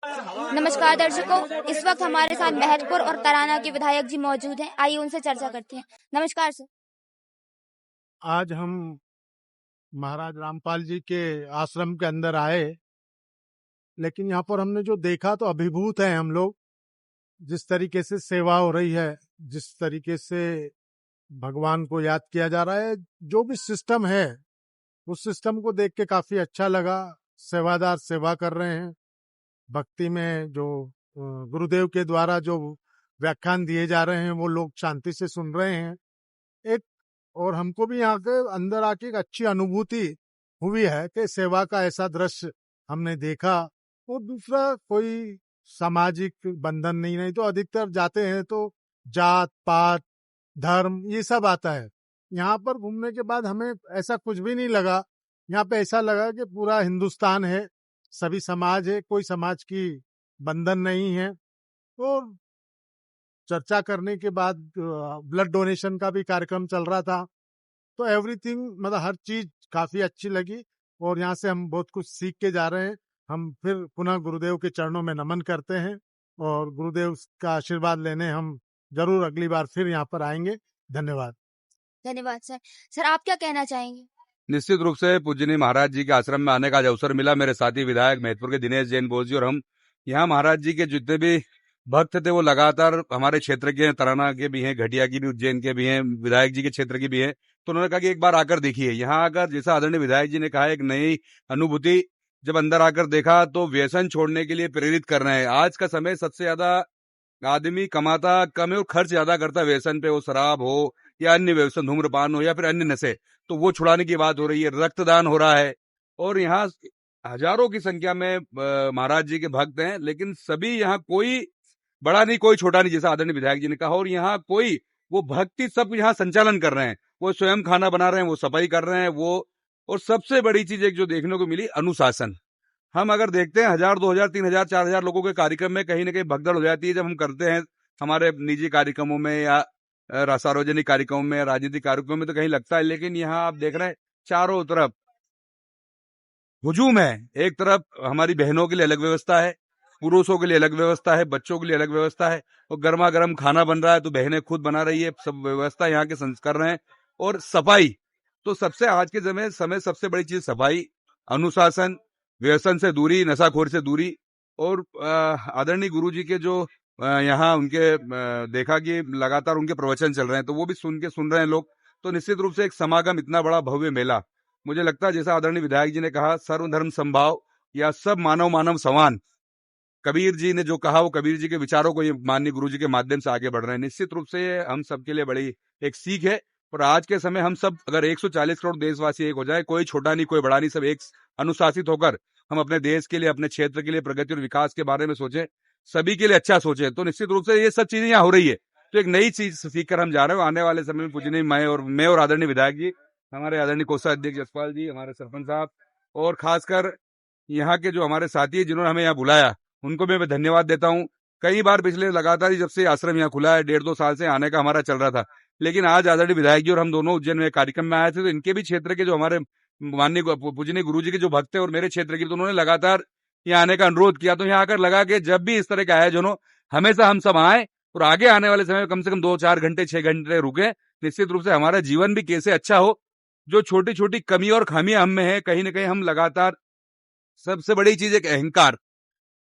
नमस्कार दर्शकों, इस वक्त हमारे साथ महतपुर और तराना के विधायक जी मौजूद हैं। आइए उनसे चर्चा करते हैं। नमस्कार सर। आज हम महाराज रामपाल जी के आश्रम के अंदर आए, लेकिन यहाँ पर हमने जो देखा तो अभिभूत हैं हम लोग। जिस तरीके से सेवा हो रही है, जिस तरीके से भगवान को याद किया जा रहा है, जो भी सिस्टम है उस सिस्टम को देख के काफी अच्छा लगा। सेवादार सेवा कर रहे हैं। भक्ति में जो गुरुदेव के द्वारा जो व्याख्यान दिए जा रहे हैं वो लोग शांति से सुन रहे हैं। एक और हमको भी यहाँ के अंदर आके एक अच्छी अनुभूति हुई है कि सेवा का ऐसा दृश्य हमने देखा। और दूसरा, कोई सामाजिक बंधन नहीं तो अधिकतर जाते हैं तो जात पात धर्म ये सब आता है। यहाँ पर घूमने के बाद हमें ऐसा कुछ भी नहीं लगा। यहाँ पे ऐसा लगा कि पूरा हिंदुस्तान है, सभी समाज है, कोई समाज की बंधन नहीं है। और चर्चा करने के बाद ब्लड डोनेशन का भी कार्यक्रम चल रहा था, तो एवरीथिंग मतलब हर चीज काफी अच्छी लगी। और यहाँ से हम बहुत कुछ सीख के जा रहे हैं। हम फिर पुनः गुरुदेव के चरणों में नमन करते हैं और गुरुदेव का आशीर्वाद लेने हम जरूर अगली बार फिर यहाँ पर आएंगे। धन्यवाद। धन्यवाद सर। सर आप क्या कहना चाहेंगे? निश्चित रूप से पूजनीय महाराज जी के आश्रम में आने का अवसर मिला। मेरे साथी विधायक महतपुर के दिनेश जैन बोस जी और हम यहाँ महाराज जी के जितने भी भक्त थे वो लगातार हमारे क्षेत्र के, तराना के भी हैं, घटिया की भी, उज्जैन के भी हैं, विधायक जी के क्षेत्र की भी हैं। तो उन्होंने कहा कि एक बार आकर देखिए। यहाँ आकर, जैसा आदरणीय विधायक जी ने कहा, एक नई अनुभूति। जब अंदर आकर देखा तो व्यसन छोड़ने के लिए प्रेरित कर रहे हैं। आज का समय सबसे ज्यादा आदमी कमाता कम है और खर्च ज्यादा करता है व्यसन पे, वो शराब हो या अन्य व्यसन, धूम्रपान हो या फिर अन्य नशे, तो वो छुड़ाने की बात हो रही है। रक्तदान हो रहा है और यहाँ हजारों की संख्या में महाराज जी के भक्त हैं, लेकिन सभी यहाँ कोई बड़ा नहीं कोई छोटा नहीं, जैसा आदरणीय विधायक जी ने कहा। और यहाँ कोई वो भक्ति सब यहाँ संचालन कर रहे हैं, वो स्वयं खाना बना रहे हैं, वो सफाई कर रहे हैं, वो। और सबसे बड़ी चीज एक जो देखने को मिली, अनुशासन। हम अगर देखते हैं 1000, 2000, 3000, 4000 लोगों के कार्यक्रम में कहीं ना कहीं भगदड़ हो जाती है जब हम करते हैं हमारे निजी कार्यक्रमों में या सार्वजनिक कार्यक्रमों में, राजनीतिक कार्यक्रमों में, तो कहीं लगता है। लेकिन यहाँ आप देख रहे हैं चारों तरफ हुजूम है। एक तरफ हमारी बहनों के लिए अलग व्यवस्था है, पुरुषों के लिए अलग व्यवस्था है, बच्चों के लिए अलग व्यवस्था है, और गर्मा गर्म खाना बन रहा है तो बहनें खुद बना रही है, सब व्यवस्था यहाँ के कर रहे हैं। और सफाई तो सबसे आज के समय सबसे बड़ी चीज सफाई, अनुशासन, व्यसन से दूरी, नशाखोर से दूरी। और आदरणीय गुरु जी के जो यहाँ उनके देखा कि लगातार उनके प्रवचन चल रहे हैं, तो वो भी सुन रहे हैं लोग। तो निश्चित रूप से एक समागम, इतना बड़ा भव्य मेला, मुझे लगता है जैसा आदरणीय विधायक जी ने कहा, सर्वधर्म समभाव या सब मानव समान, कबीर जी ने जो कहा, वो कबीर जी के विचारों को ये माननीय गुरु जी के माध्यम से आगे बढ़ रहे हैं। निश्चित रूप से हम सबके लिए बड़ी एक सीख है। और आज के समय हम सब अगर 140 करोड़ देशवासी एक हो जाए, कोई छोटा नहीं कोई बड़ा नहीं, सब एक अनुशासित होकर हम अपने देश के लिए, अपने क्षेत्र के लिए प्रगति और विकास के बारे में सोचें, सभी के लिए अच्छा सोचें, तो निश्चित रूप से ये सब चीजें यहाँ हो रही है। तो एक नई चीज सीख कर हम जा रहे हो। आने वाले समय में पूजनीय मैं और आदरणीय विधायक जी, हमारे आदरणीय कोषाध्यक्ष जसपाल जी, हमारे सरपंच साहब, और खासकर यहाँ के जो हमारे साथी है जिन्होंने हमें यहाँ बुलाया, उनको मैं धन्यवाद देता हूँ। कई बार पिछले लगातार जब से आश्रम यहाँ खुला है, 1.5-2 साल से आने का हमारा चल रहा था, लेकिन आज आदरणीय विधायक जी और हम दोनों उज्जैन में कार्यक्रम में आए थे, तो इनके भी क्षेत्र के जो हमारे माननीय पूजनीय गुरु जी के जो भक्त है और मेरे क्षेत्र के, तो उन्होंने लगातार यहाँ आने का अनुरोध किया। तो यहाँ आकर लगा कि जब भी इस तरह के आयोजन हो, हमेशा हम सब आए और आगे आने वाले समय में कम से कम 2-4 घंटे 6 घंटे रुके। निश्चित रूप से हमारा जीवन भी कैसे अच्छा हो, जो छोटी छोटी कमी और खामियां हम में है, कहीं ना कहीं हम लगातार, सबसे बड़ी चीज एक अहंकार,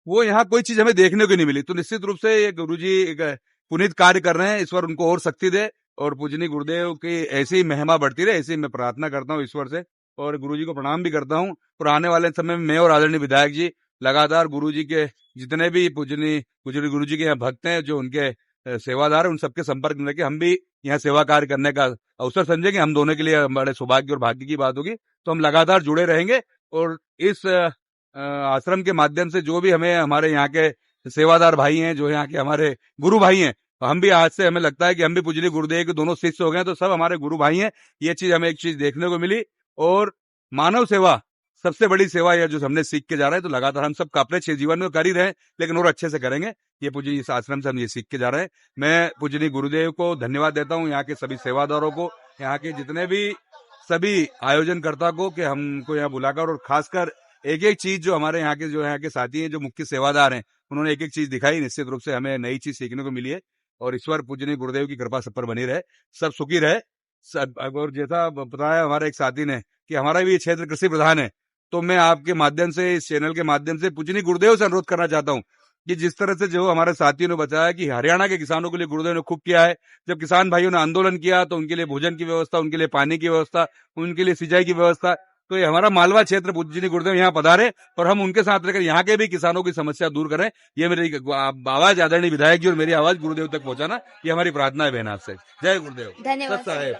वो यहाँ कोई चीज हमें देखने को नहीं मिली। तो निश्चित रूप से ये गुरु जी एक पुनीत कार्य कर रहे हैं, ईश्वर उनको और शक्ति दे और पूजनीय गुरुदेव की ऐसी महिमा बढ़ती रहे, ऐसी मैं प्रार्थना करता हूँ ईश्वर से, और गुरु जी को प्रणाम भी करता हूँ। और आने वाले समय में मैं और आदरणीय विधायक जी लगातार गुरु जी के जितने भी पूजनीय गुरु जी के यहाँ भक्त हैं, जो उनके सेवादार है, उन सबके संपर्क में रह के हम भी यहाँ सेवा कार्य करने का अवसर समझेंगे। हम दोनों के लिए बड़े सौभाग्य और भाग्य की बात होगी। तो हम लगातार जुड़े रहेंगे और इस आश्रम के माध्यम से जो भी हमें हमारे यहाँ के सेवादार भाई हैं, जो यहाँ के हमारे गुरु भाई हैं, तो हम भी आज से हमें लगता है कि हम भी पूजनीय गुरुदेव के दोनों शिष्य हो गए, तो सब हमारे गुरु भाई हैं। ये चीज हमें एक चीज देखने को मिली। और मानव सेवा सबसे बड़ी सेवा है जो हमने सीख के जा रहे हैं। तो लगातार हम सब अपने जीवन में कर ही रहे हैं, लेकिन और अच्छे से करेंगे। ये पूजनीय इस आश्रम से हम ये सीख के जा रहे हैं। मैं पूजनीय गुरुदेव को धन्यवाद देता हूँ, यहाँ के सभी सेवादारों को, यहाँ के जितने भी सभी आयोजनकर्ता को, कि हमको यहाँ बुलाकर, और खासकर एक एक चीज जो हमारे यहाँ के साथी हैं, जो मुख्य सेवादार हैं, उन्होंने एक एक चीज दिखाई। निश्चित रूप से हमें नई चीज सीखने को मिली है और ईश्वर पूजनीय गुरुदेव की कृपा सब पर बनी रहे, सब सुखी रहे सब। और जैसा बताया हमारे एक साथी ने कि हमारा भी ये क्षेत्र कृषि प्रधान है, तो मैं आपके माध्यम से, इस चैनल के माध्यम से पूजनीय गुरुदेव से अनुरोध करना चाहता हूँ कि जिस तरह से जो हमारे साथियों ने बताया कि हरियाणा के किसानों के लिए गुरुदेव ने खूब किया है। जब किसान भाइयों ने आंदोलन किया तो उनके लिए भोजन की व्यवस्था, उनके लिए पानी की व्यवस्था, उनके लिए सिंचाई की व्यवस्था, तो ये हमारा मालवा क्षेत्र पूजनीय गुरुदेव यहाँ पधारे और हम उनके साथ रहकर यहाँ के भी किसानों की समस्या दूर करें। ये मेरी आवाज आदरणीय विधायक जी और मेरी आवाज गुरुदेव तक पहुंचाना, ये हमारी प्रार्थना है बहन आपसे। जय गुरुदेव। धन्यवाद। सत साहेब।